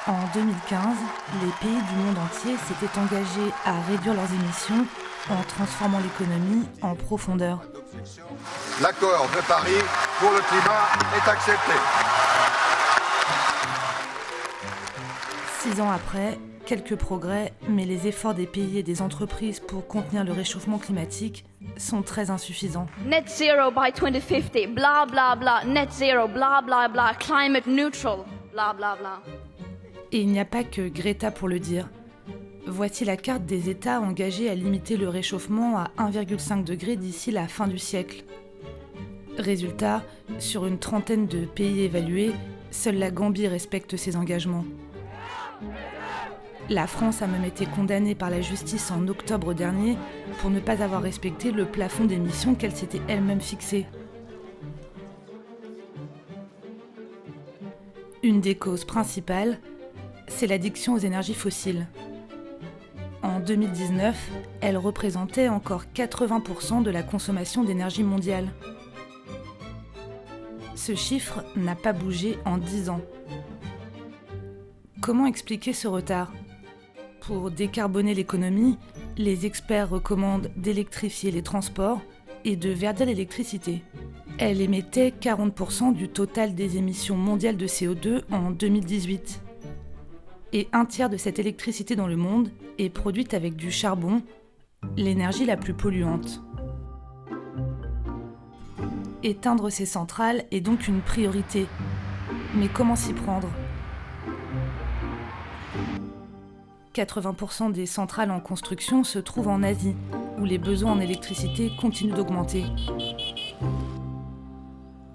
En 2015, les pays du monde entier s'étaient engagés à réduire leurs émissions en transformant l'économie en profondeur. L'accord de Paris pour le climat est accepté. 6 ans après, quelques progrès, mais les efforts des pays et des entreprises pour contenir le réchauffement climatique sont très insuffisants. Net zero by 2050, blah blah blah, net zero, blah blah blah, climate neutral, blah blah blah. Et il n'y a pas que Greta pour le dire. Voici la carte des États engagés à limiter le réchauffement à 1,5 degré d'ici la fin du siècle. Résultat, sur une trentaine de pays évalués, seule la Gambie respecte ses engagements. La France a même été condamnée par la justice en octobre dernier pour ne pas avoir respecté le plafond d'émissions qu'elle s'était elle-même fixé. Une des causes principales, c'est l'addiction aux énergies fossiles. En 2019, elle représentait encore 80% de la consommation d'énergie mondiale. Ce chiffre n'a pas bougé en 10 ans. Comment expliquer ce retard ? Pour décarboner l'économie, les experts recommandent d'électrifier les transports et de verdir l'électricité. Elle émettait 40% du total des émissions mondiales de CO2 en 2018. Et un tiers de cette électricité dans le monde est produite avec du charbon, l'énergie la plus polluante. Éteindre ces centrales est donc une priorité. Mais comment s'y prendre ? 80% des centrales en construction se trouvent en Asie, où les besoins en électricité continuent d'augmenter.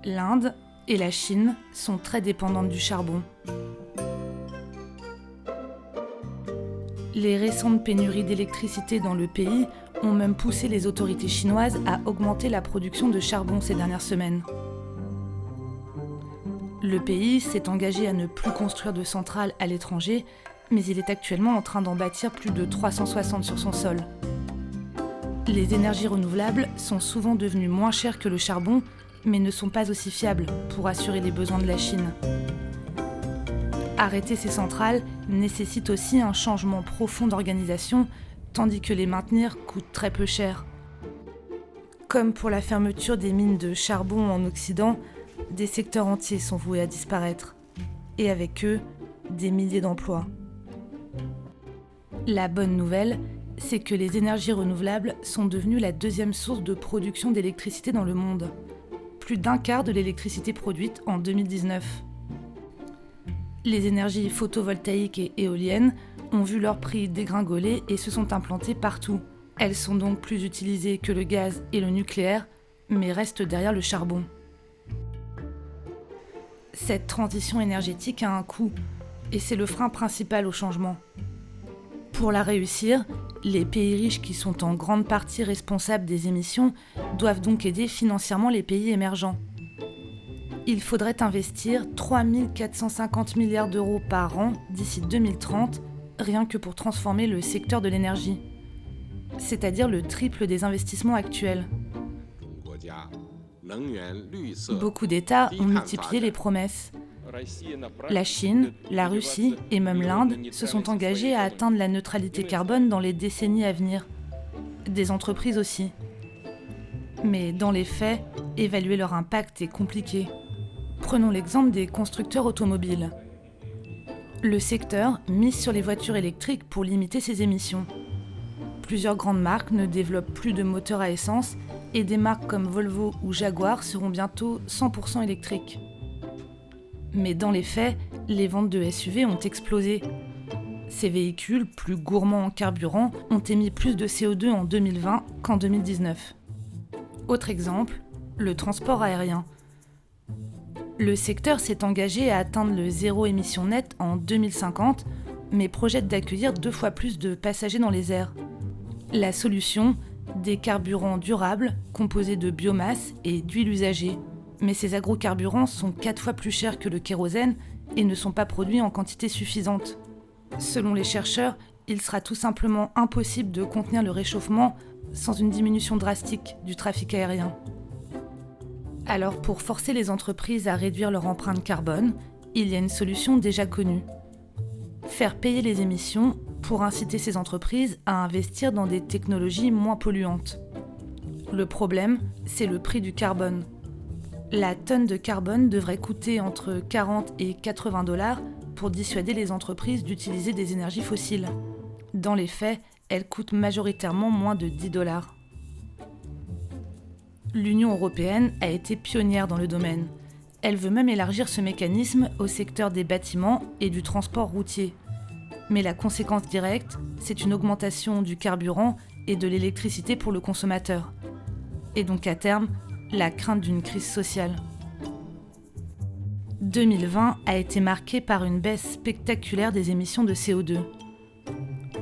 L'Inde et la Chine sont très dépendantes du charbon. Les récentes pénuries d'électricité dans le pays ont même poussé les autorités chinoises à augmenter la production de charbon ces dernières semaines. Le pays s'est engagé à ne plus construire de centrales à l'étranger, mais il est actuellement en train d'en bâtir plus de 360 sur son sol. Les énergies renouvelables sont souvent devenues moins chères que le charbon, mais ne sont pas aussi fiables pour assurer les besoins de la Chine. Arrêter ces centrales nécessite aussi un changement profond d'organisation, tandis que les maintenir coûte très peu cher. Comme pour la fermeture des mines de charbon en Occident, des secteurs entiers sont voués à disparaître. Et avec eux, des milliers d'emplois. La bonne nouvelle, c'est que les énergies renouvelables sont devenues la deuxième source de production d'électricité dans le monde. Plus d'un quart de l'électricité produite en 2019. Les énergies photovoltaïques et éoliennes ont vu leur prix dégringoler et se sont implantées partout. Elles sont donc plus utilisées que le gaz et le nucléaire, mais restent derrière le charbon. Cette transition énergétique a un coût, et c'est le frein principal au changement. Pour la réussir, les pays riches qui sont en grande partie responsables des émissions doivent donc aider financièrement les pays émergents. Il faudrait investir 3 450 milliards d'euros par an d'ici 2030, rien que pour transformer le secteur de l'énergie. C'est-à-dire le triple des investissements actuels. Beaucoup d'États ont multiplié les promesses. La Chine, la Russie et même l'Inde se sont engagés à atteindre la neutralité carbone dans les décennies à venir. Des entreprises aussi. Mais dans les faits, évaluer leur impact est compliqué. Prenons l'exemple des constructeurs automobiles. Le secteur mise sur les voitures électriques pour limiter ses émissions. Plusieurs grandes marques ne développent plus de moteurs à essence et des marques comme Volvo ou Jaguar seront bientôt 100% électriques. Mais dans les faits, les ventes de SUV ont explosé. Ces véhicules, plus gourmands en carburant, ont émis plus de CO2 en 2020 qu'en 2019. Autre exemple, le transport aérien. Le secteur s'est engagé à atteindre le zéro émission nette en 2050, mais projette d'accueillir 2 fois plus de passagers dans les airs. La solution, des carburants durables, composés de biomasse et d'huile usagée. Mais ces agrocarburants sont 4 fois plus chers que le kérosène et ne sont pas produits en quantité suffisante. Selon les chercheurs, il sera tout simplement impossible de contenir le réchauffement sans une diminution drastique du trafic aérien. Alors pour forcer les entreprises à réduire leur empreinte carbone, il y a une solution déjà connue. faire payer les émissions pour inciter ces entreprises à investir dans des technologies moins polluantes. Le problème, c'est le prix du carbone. La tonne de carbone devrait coûter entre 40 et 80 $ pour dissuader les entreprises d'utiliser des énergies fossiles. Dans les faits, elle coûte majoritairement moins de 10 $. L'Union européenne a été pionnière dans le domaine. Elle veut même élargir ce mécanisme au secteur des bâtiments et du transport routier. Mais la conséquence directe, c'est une augmentation du carburant et de l'électricité pour le consommateur. Et donc à terme, la crainte d'une crise sociale. 2020 a été marqué par une baisse spectaculaire des émissions de CO2.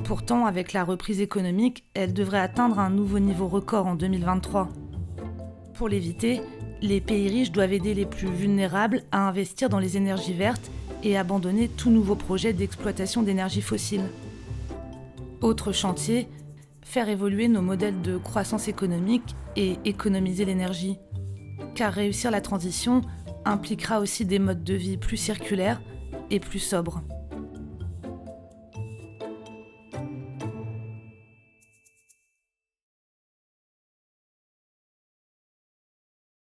Pourtant, avec la reprise économique, elle devrait atteindre un nouveau niveau record en 2023. Pour l'éviter, les pays riches doivent aider les plus vulnérables à investir dans les énergies vertes et abandonner tout nouveau projet d'exploitation d'énergie fossile. Autre chantier, faire évoluer nos modèles de croissance économique et économiser l'énergie. Car réussir la transition impliquera aussi des modes de vie plus circulaires et plus sobres.